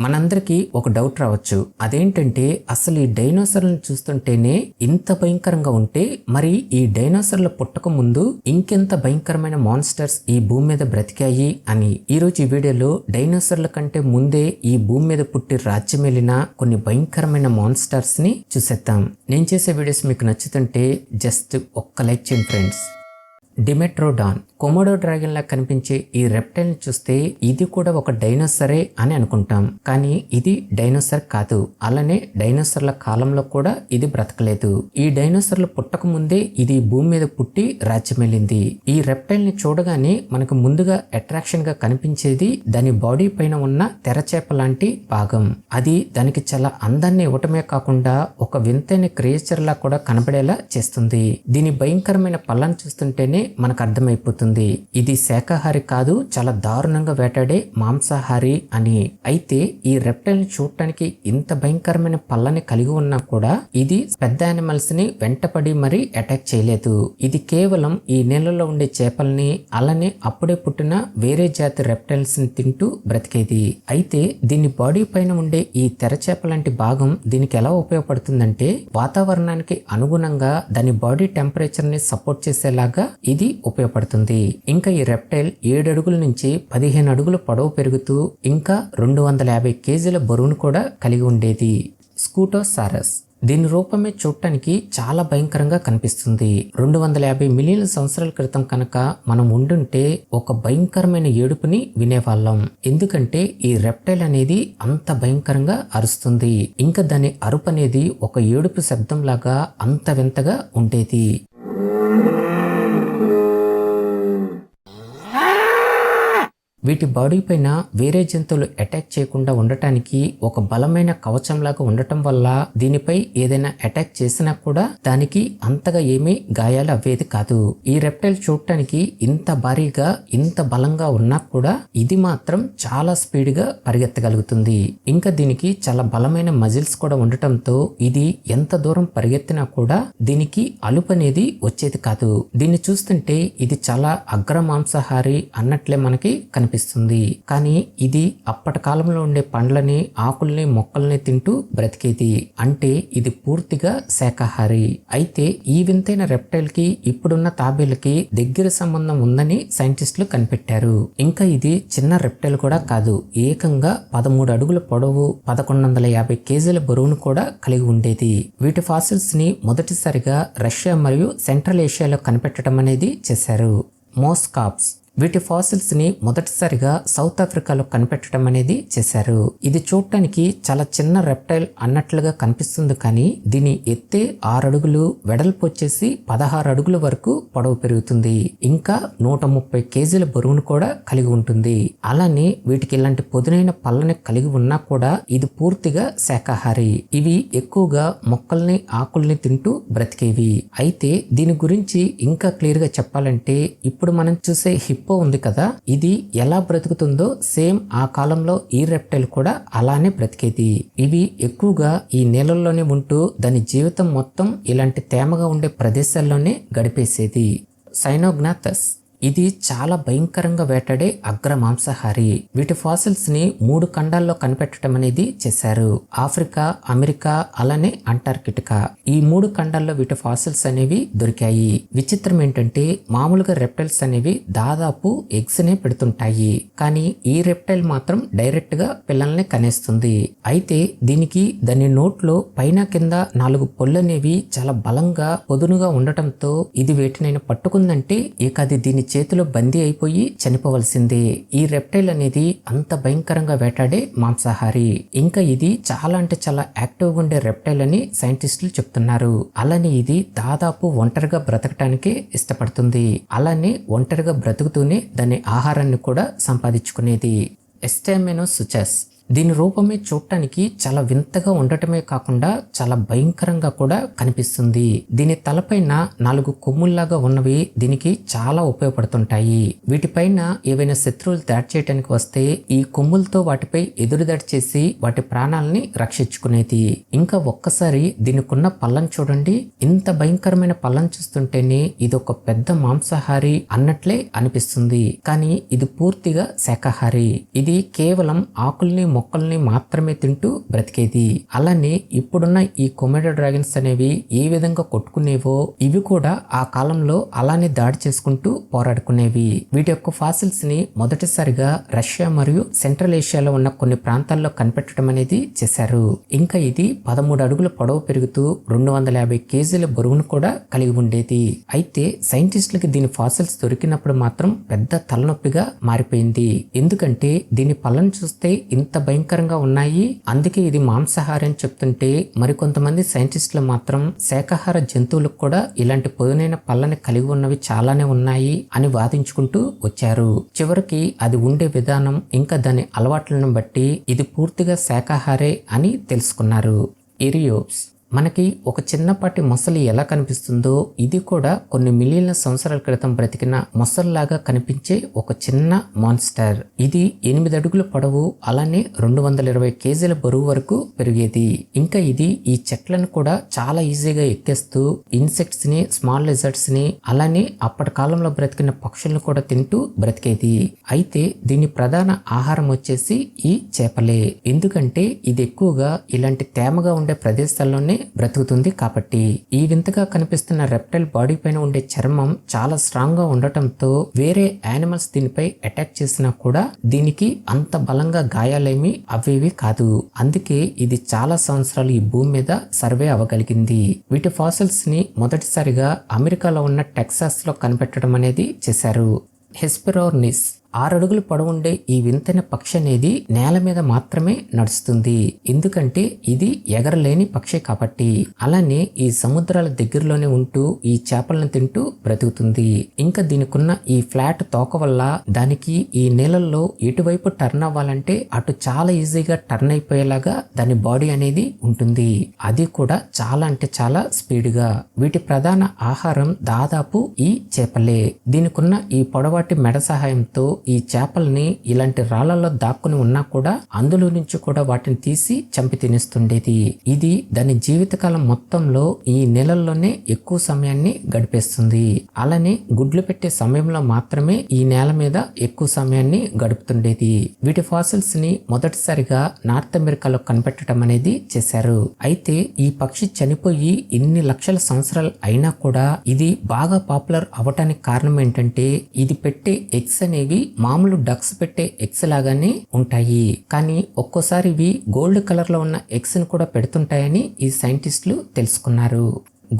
మనందరికీ ఒక డౌట్ రావచ్చు. అదేంటంటే అసలు ఈ డైనోసార్లను చూస్తుంటేనే ఇంత భయంకరంగా ఉంటే మరి ఈ డైనోసార్ల పుట్టక ముందు ఇంకెంత భయంకరమైన మాన్స్టర్స్ ఈ భూమి మీద బ్రతికాయి అని. ఈరోజు ఈ వీడియోలో డైనోసార్ల కంటే ముందే ఈ భూమి మీద పుట్టి రాజ్యమేలిన కొన్ని భయంకరమైన మాన్స్టర్స్ ని చూసేద్దాం. నేను చేసే వీడియోస్ మీకు నచ్చుతుంటే జస్ట్ ఒక్క లైక్ చేయండి ఫ్రెండ్స్. డిమెట్రోడాన్ కొమోడో డ్రాగన్ లా కనిపించే ఈ రెప్టైల్ ని చూస్తే ఇది కూడా ఒక డైనోసరే అని అనుకుంటాం, కానీ ఇది డైనోసర్ కాదు. అలానే డైనోసర్ల కాలంలో కూడా ఇది బ్రతకలేదు. ఈ డైనోసర్లు పుట్టక ముందే ఇది భూమి మీద పుట్టి రాజ్యమేలింది. ఈ రెప్టైల్ ని చూడగానే మనకు ముందుగా అట్రాక్షన్ గా కనిపించేది దాని బాడీ పైన ఉన్న తెరచేప లాంటి భాగం. అది దానికి చాలా అందాన్ని ఇవ్వటమే కాకుండా ఒక వింతైన క్రియేచర్ లా కూడా కనబడేలా చేస్తుంది. దీని భయంకరమైన పళ్ళను చూస్తుంటేనే మనకు అర్థమైపోతుంది ఇది శాకాహారి కాదు, చాలా దారుణంగా వేటాడే మాంసాహారి అని. అయితే ఈ రెప్టైల్ ని చూడటానికి ఇంత భయంకరమైన పళ్ళని కలిగి ఉన్నా కూడా ఇది పెద్ద యానిమల్స్ ని వెంటపడి మరీ అటాక్ చేయలేదు. ఇది కేవలం ఈ నీళ్ళలో ఉండే చేపల్ని అలానే అప్పుడే పుట్టిన వేరే జాతి రెప్టైల్స్ ని తింటూ బ్రతికేది. అయితే దీని బాడీ పైన ఉండే ఈ తెరచేప లాంటి భాగం దీనికి ఎలా ఉపయోగపడుతుందంటే వాతావరణానికి అనుగుణంగా దాని బాడీ టెంపరేచర్ ని సపోర్ట్ చేసేలాగా ఇది ఉపయోగపడుతుంది. ఇంకా ఈ రెప్టైల్ 7 అడుగుల నుంచి 15 అడుగుల పొడవు పెరుగుతూ ఇంకా 250 కేజీల బరువును కూడా కలిగి ఉండేది. స్కూటోసారస్ దీని రూపమే చూడటానికి చాలా భయంకరంగా కనిపిస్తుంది. 250 మిలియన్ల సంవత్సరాల క్రితం కనుక మనం ఉండుంటే ఒక భయంకరమైన ఏడుపుని వినేవాళ్ళం. ఎందుకంటే ఈ రెప్టైల్ అనేది అంత భయంకరంగా అరుస్తుంది. ఇంకా దాని అరుపు అనేది ఒక ఏడుపు శబ్దం లాగా అంత వింతగా ఉండేది. వీటి బాడీ పైన వేరే జంతువులు అటాక్ చేయకుండా ఉండటానికి ఒక బలమైన కవచంలాగా ఉండటం వల్ల దీనిపై ఏదైనా అటాక్ చేసినా కూడా దానికి అంతగా ఏమీ గాయాలు అవ్వేది కాదు. ఈ రెప్టైల్ చూడటానికి ఇంత భారీగా ఇంత బలంగా ఉన్నా కూడా ఇది మాత్రం చాలా స్పీడ్ గా పరిగెత్తగలుగుతుంది. ఇంకా దీనికి చాలా బలమైన మజిల్స్ కూడా ఉండటంతో ఇది ఎంత దూరం పరిగెత్తినా కూడా దీనికి అలుపు అనేది వచ్చేది కాదు. దీన్ని చూస్తుంటే ఇది చాలా అగ్ర మాంసాహారి అన్నట్లే మనకి కనిపిస్తుంది. కానీ ఇది అప్పటి కాలంలో ఉండే పండ్లని ఆకుల్ని మొక్కల్ని తింటూ బ్రతికేది. అంటే ఇది పూర్తిగా శాకాహారి. అయితే ఈ వింతైన రెప్టైల్ కి ఇప్పుడున్న తాబేలుకి దగ్గర సంబంధం ఉందని సైంటిస్టులు కనిపెట్టారు. ఇంకా ఇది చిన్న రెప్టైల్ కూడా కాదు, ఏకంగా 13 అడుగుల పొడవు 1150 కేజీల బరువును కూడా కలిగి ఉండేది. వీటి ఫాసిల్స్ ని మొదటిసారిగా రష్యా మరియు సెంట్రల్ ఏషియాలో కనిపెట్టడం అనేది చేశారు. మోస్కాప్స్ వీటి ఫాసిల్స్ ని మొదటిసారిగా సౌత్ ఆఫ్రికాలో కనిపెట్టడం అనేది చేశారు. ఇది చూడటానికి చాలా చిన్న రెప్టైల్ అన్నట్లుగా కనిపిస్తుంది, కానీ దీని ఎత్తే 6 అడుగులు, వెడల్పు వచ్చేసి 16 అడుగుల వరకు పొడవు పెరుగుతుంది. ఇంకా 130 కేజీల బరువును కూడా కలిగి ఉంటుంది. అలానే వీటికి ఇలాంటి పొదునైన పళ్ళని కలిగి ఉన్నా కూడా ఇది పూర్తిగా శాకాహారి. ఇవి ఎక్కువగా మొక్కల్ని ఆకుల్ని తింటూ బ్రతికేవి. అయితే దీని గురించి ఇంకా క్లియర్ గా చెప్పాలంటే ఇప్పుడు మనం చూసే హిప్పో ఉంది కదా, ఇది ఎలా బ్రతుకుతుందో సేమ్ ఆ కాలంలో ఈ రెప్టైల్ కూడా అలానే బ్రతికేది. ఇవి ఎక్కువగా ఈ నీళ్ళల్లోనే ఉంటూ దాని జీవితం మొత్తం ఇలాంటి తేమగా ఉండే ప్రదేశాల్లోనే గడిపేసేది. సైనోగ్నాథస్ ఇది చాలా భయంకరంగా వేటాడే అగ్ర మాంసాహారి. వీటి ఫాసిల్స్ ని 3 ఖండాల్లో కనిపెట్టడం అనేది చేశారు. ఆఫ్రికా, అమెరికా, అలానే అంటార్కిటికా. ఈ 3 ఖండాల్లో వీటి ఫాసిల్స్ అనేవి దొరికాయి. విచిత్రం ఏంటంటే మామూలుగా రెప్టైల్స్ అనేవి దాదాపు ఎగ్స్ నే పెడుతుంటాయి, కానీ ఈ రెప్టైల్ మాత్రం డైరెక్ట్ గా పిల్లల్ని కనేస్తుంది. అయితే దీనికి దాని నోట్లో పైన కింద 4 పళ్ళు అనేవి చాలా బలంగా పొదునుగా ఉండటంతో ఇది వేటినైనా పట్టుకుందంటే ఇక అది దీని చేతిలో బందీ అయిపోయి చనిపోవలసిందే. ఈ రెప్టైల్ అనేది అంత భయంకరంగా వేటాడే మాంసాహారి. ఇంకా ఇది చాలా అంటే చాలా యాక్టివ్గా ఉండే రెప్టైల్ అని సైంటిస్టులు చెప్తున్నారు. అలానే ఇది దాదాపు ఒంటరిగా బ్రతకటానికే ఇష్టపడుతుంది. అలానే ఒంటరిగా బ్రతుకుతూనే దాని ఆహారాన్ని కూడా సంపాదించుకునేది. ఎస్టెమెనోసుచస్ దీని రూపమే చూడటానికి చాలా వింతగా ఉండటమే కాకుండా చాలా భయంకరంగా కూడా కనిపిస్తుంది. దీని తలపైన 4 కొమ్ముల్లాగా ఉన్నవి దీనికి చాలా ఉపయోగపడుతుంటాయి. వీటిపైన ఏవైనా శత్రువులు దాడి చేయడానికి వస్తే ఈ కొమ్ములతో వాటిపై ఎదురుదాడి చేసి వాటి ప్రాణాలని రక్షించుకునేది. ఇంకా ఒక్కసారి దీనికున్న పళ్ళను చూడండి, ఇంత భయంకరమైన పళ్ళను చూస్తుంటేనే ఇది ఒక పెద్ద మాంసాహారి అన్నట్లే అనిపిస్తుంది. కానీ ఇది పూర్తిగా శాకాహారి. ఇది కేవలం ఆకుల్ని మొక్కల్ని మాత్రమే తింటూ బ్రతికేది. అలానే ఇప్పుడున్న ఈ కొమోడో డ్రాగన్స్ అనేవి ఏ విధంగా కొట్టుకునేవో ఇవి కూడా ఆ కాలంలో అలానే దాడి చేసుకుంటూ పోరాడుకునేవి. వీటి యొక్క ఫాసిల్స్ ని మొదటిసారిగా రష్యా మరియు సెంట్రల్ ఏషియాలో ఉన్న కొన్ని ప్రాంతాల్లో కనిపెట్టడం అనేది చేశారు. ఇంకా ఇది 13 అడుగుల పొడవు పెరుగుతూ 250 కేజీల బరువును కూడా కలిగి ఉండేది. అయితే సైంటిస్టులకి దీని ఫాసిల్స్ దొరికినప్పుడు మాత్రం పెద్ద తలనొప్పిగా మారిపోయింది. ఎందుకంటే దీని పళ్ళను చూస్తే ఇంత భయంకరంగా ఉన్నాయి, అందుకే ఇది మాంసాహారం అని చెప్తుంటే మరికొంతమంది సైంటిస్టులు మాత్రం శాకాహార జంతువులకు కూడా ఇలాంటి పొదునైన పళ్ళని కలిగి ఉన్నవి చాలానే ఉన్నాయి అని వాదించుకుంటూ వచ్చారు. చివరికి అది ఉండే విధానం ఇంకా దాని అలవాట్లను బట్టి ఇది పూర్తిగా శాకాహారే అని తెలుసుకున్నారు. ఇరియోప్స్ మనకి ఒక చిన్నపాటి మొసలి ఎలా కనిపిస్తుందో ఇది కూడా కొన్ని మిలియన్ల సంవత్సరాల క్రితం బ్రతికిన మొసల్లాగా కనిపించే ఒక చిన్న మాన్స్టర్. ఇది 8 అడుగుల పొడవు అలానే 220 కేజీల బరువు వరకు పెరిగేది. ఇంకా ఇది ఈ చెట్లను కూడా చాలా ఈజీగా ఎక్కేస్తూ ఇన్సెక్ట్స్ ని, స్మాల్ లిజర్డ్స్ ని అలానే అప్పటి కాలంలో బ్రతికిన పక్షులను కూడా తింటూ బ్రతికేది. అయితే దీని ప్రధాన ఆహారం వచ్చేసి ఈ చేపలే. ఎందుకంటే ఇది ఎక్కువగా ఇలాంటి తేమగా ఉండే ప్రదేశాల్లోనే బ్రతుకుతుంది కాబట్టి. ఈ వింతగా కనిపిస్తున్న రెప్టైల్ బాడీ పైన ఉండే చర్మం చాలా స్ట్రాంగ్ గా ఉండటంతో వేరే యానిమల్స్ దీనిపై అటాక్ చేసినా కూడా దీనికి అంత బలంగా గాయాలేమి అవేవి కాదు. అందుకే ఇది చాలా సంవత్సరాలు ఈ భూమి మీద సర్వే అవ్వగలిగింది. వీటి ఫాసిల్స్ ని మొదటిసారిగా అమెరికాలో ఉన్న టెక్సాస్ లో కనిపెట్టడం అనేది చేశారు. హెస్పెరోర్నిస్ 6 అడుగుల పొడవుండే ఈ వింతైన పక్షి అనేది నేల మీద మాత్రమే నడుస్తుంది. ఎందుకంటే ఇది ఎగరలేని పక్షి కాబట్టి. అలానే ఈ సముద్రాల దగ్గరలోనే ఉంటూ ఈ చేపలను తింటూ బ్రతుకుతుంది. ఇంకా దీనికున్న ఈ ఫ్లాట్ తోక వల్ల దానికి ఈ నీళ్ళల్లో ఎటువైపు టర్న్ అవ్వాలంటే అటు చాలా ఈజీగా టర్న్ అయిపోయేలాగా దాని బాడీ అనేది ఉంటుంది. అది కూడా చాలా అంటే చాలా స్పీడ్గా. వీటి ప్రధాన ఆహారం దాదాపు ఈ చేపలే. దీనికున్న ఈ పొడవాటి మెడ సహాయంతో ఈ చేపల్ని ఇలాంటి రాళ్లలో దాక్కుని ఉన్నా కూడా అందులో నుంచి కూడా వాటిని తీసి చంపి తినేస్తుండేది. ఇది దాని జీవితకాలం మొత్తంలో ఈ నెలల్లోనే ఎక్కువ సమయాన్ని గడిపేస్తుంది. అలానే గుడ్లు పెట్టే సమయంలో మాత్రమే ఈ నేల మీద ఎక్కువ సమయాన్ని గడుపుతుండేది. వీటి ఫాసిల్స్ ని మొదటిసారిగా నార్త్ అమెరికాలో కనిపెట్టడం అనేది చేశారు. అయితే ఈ పక్షి చనిపోయి ఇన్ని లక్షల సంవత్సరాలు అయినా కూడా ఇది బాగా పాపులర్ అవటానికి కారణం ఏంటంటే ఇది పెట్టే ఎగ్స్ అనేవి మామూలు డక్స్ పెట్టే ఎగ్స్ లాగానే ఉంటాయి. కానీ ఒక్కోసారి ఇవి గోల్డ్ కలర్ లో ఉన్న ఎగ్స్ ని కూడా పెడుతుంటాయని ఈ సైంటిస్టులు తెలుసుకున్నారు.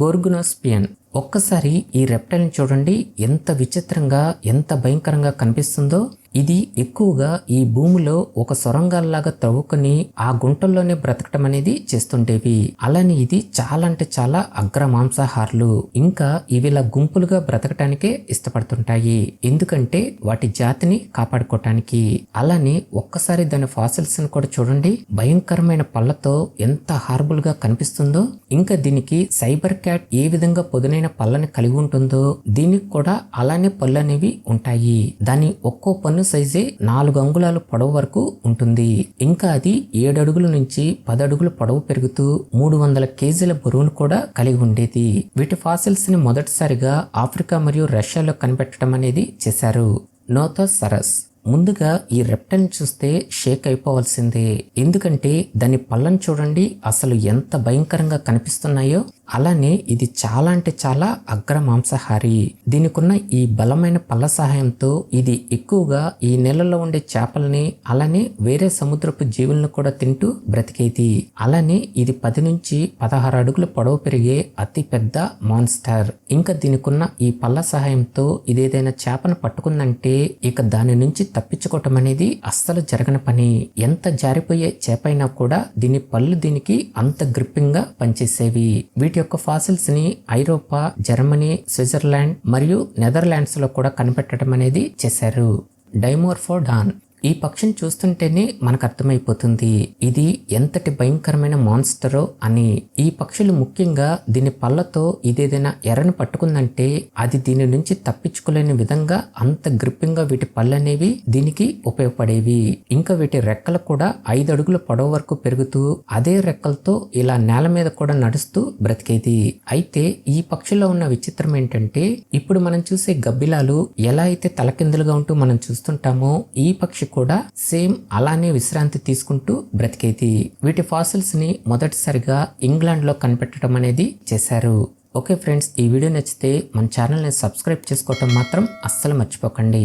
గోర్గునోస్పియన్ ఒక్కసారి ఈ రెప్టైల్ ని చూడండి, ఎంత విచిత్రంగా ఎంత భయంకరంగా కనిపిస్తుందో. ఇది ఎక్కువగా ఈ భూమిలో ఒక సొరంగాల్లాగా త్రవ్వుకుని ఆ గుంటల్లోనే బ్రతకటం అనేది చేస్తుండేవి. అలానే ఇది చాలా అంటే చాలా అగ్ర మాంసాహారులు. ఇంకా ఇవి ఇలా గుంపులుగా బ్రతకటానికే ఇష్టపడుతుంటాయి. ఎందుకంటే వాటి జాతిని కాపాడుకోవటానికి. అలానే ఒక్కసారి దాని ఫాసిల్స్ ని కూడా చూడండి, భయంకరమైన పళ్ళతో ఎంత హార్బుల్ గా కనిపిస్తుందో. ఇంకా దీనికి సైబర్ క్యాట్ ఏ విధంగా పొదునైన పళ్ళని కలిగి ఉంటుందో దీనికి కూడా అలానే పళ్ళు అనేవి ఉంటాయి. దాని ఒక్కో పన్ను సైజే 4 అంగుళాల పొడవు వరకు ఉంటుంది. ఇంకా అది 7 అడుగుల నుంచి 10 అడుగుల పొడవు పెరుగుతూ 300 కేజీల బరువును కూడా కలిగి ఉండేది. వీటి ఫాసిల్స్ ని మొదటిసారిగా ఆఫ్రికా మరియు రష్యాలో కనిపెట్టడం అనేది చేశారు. నోథోసరస్ ముందుగా ఈ రెప్టైల్ చూస్తే షేక్ అయిపోవాల్సిందే. ఎందుకంటే దాని పళ్ళను చూడండి అసలు ఎంత భయంకరంగా కనిపిస్తున్నాయో. అలానే ఇది చాలా అంటే చాలా అగ్ర మాంసాహారి. దీనికున్న ఈ బలమైన పళ్ళ సహాయంతో ఇది ఎక్కువగా ఈ నీళ్ళలో ఉండే చేపల్ని అలానే వేరే సముద్రపు జీవులను కూడా తింటూ బ్రతికేది. అలానే ఇది 10 నుంచి 16 అడుగుల పొడవు పెరిగే అతి పెద్ద మాన్స్టర్. ఇంకా దీనికున్న ఈ పళ్ళ సహాయంతో ఇదేదైనా చేపను పట్టుకుందంటే ఇక దాని నుంచి తప్పించుకోవటం అనేది అస్సలు జరగని పని. ఎంత జారిపోయే చేపైనా కూడా దీని పళ్ళు దీనికి అంత గ్రిప్పింగ్ గా పనిచేసేవి. వీటి యొక్క ఫాసిల్స్ ని ఐరోపా, జర్మనీ, స్విట్జర్లాండ్ మరియు నెదర్లాండ్స్ లో కూడా కనిపెట్టడం అనేది చేశారు. డైమోర్ఫోడాన్ ఈ పక్షిని చూస్తుంటేనే మనకు అర్థమైపోతుంది ఇది ఎంతటి భయంకరమైన మాన్స్టరో అని. ఈ పక్షులు ముఖ్యంగా దీని పళ్ళతో ఇదేదైనా ఎర్రను పట్టుకుందంటే అది దీని నుంచి తప్పించుకోలేని విధంగా అంత గ్రిప్పింగ్ గా వీటి పళ్ళు అనేవి దీనికి ఉపయోగపడేవి. ఇంకా వీటి రెక్కలు కూడా 5 అడుగుల పొడవు వరకు పెరుగుతూ అదే రెక్కలతో ఇలా నేల మీద కూడా నడుస్తూ బ్రతికేది. అయితే ఈ పక్షిలో ఉన్న విచిత్రం ఏంటంటే ఇప్పుడు మనం చూసే గబ్బిలాలు ఎలా అయితే తలకిందులుగా ఉంటూ మనం చూస్తుంటామో ఈ పక్షి కూడా సేమ్ అలానే విశ్రాంతి తీసుకుంటూ బ్రతికేది. వీటి ఫాసిల్స్ ని మొదటిసారిగా ఇంగ్లాండ్ లో కనిపెట్టడం అనేది చేశారు. ఓకే ఫ్రెండ్స్, ఈ వీడియో నచ్చితే మన ఛానల్ని సబ్స్క్రైబ్ చేసుకోవటం మాత్రం అస్సలు మర్చిపోకండి.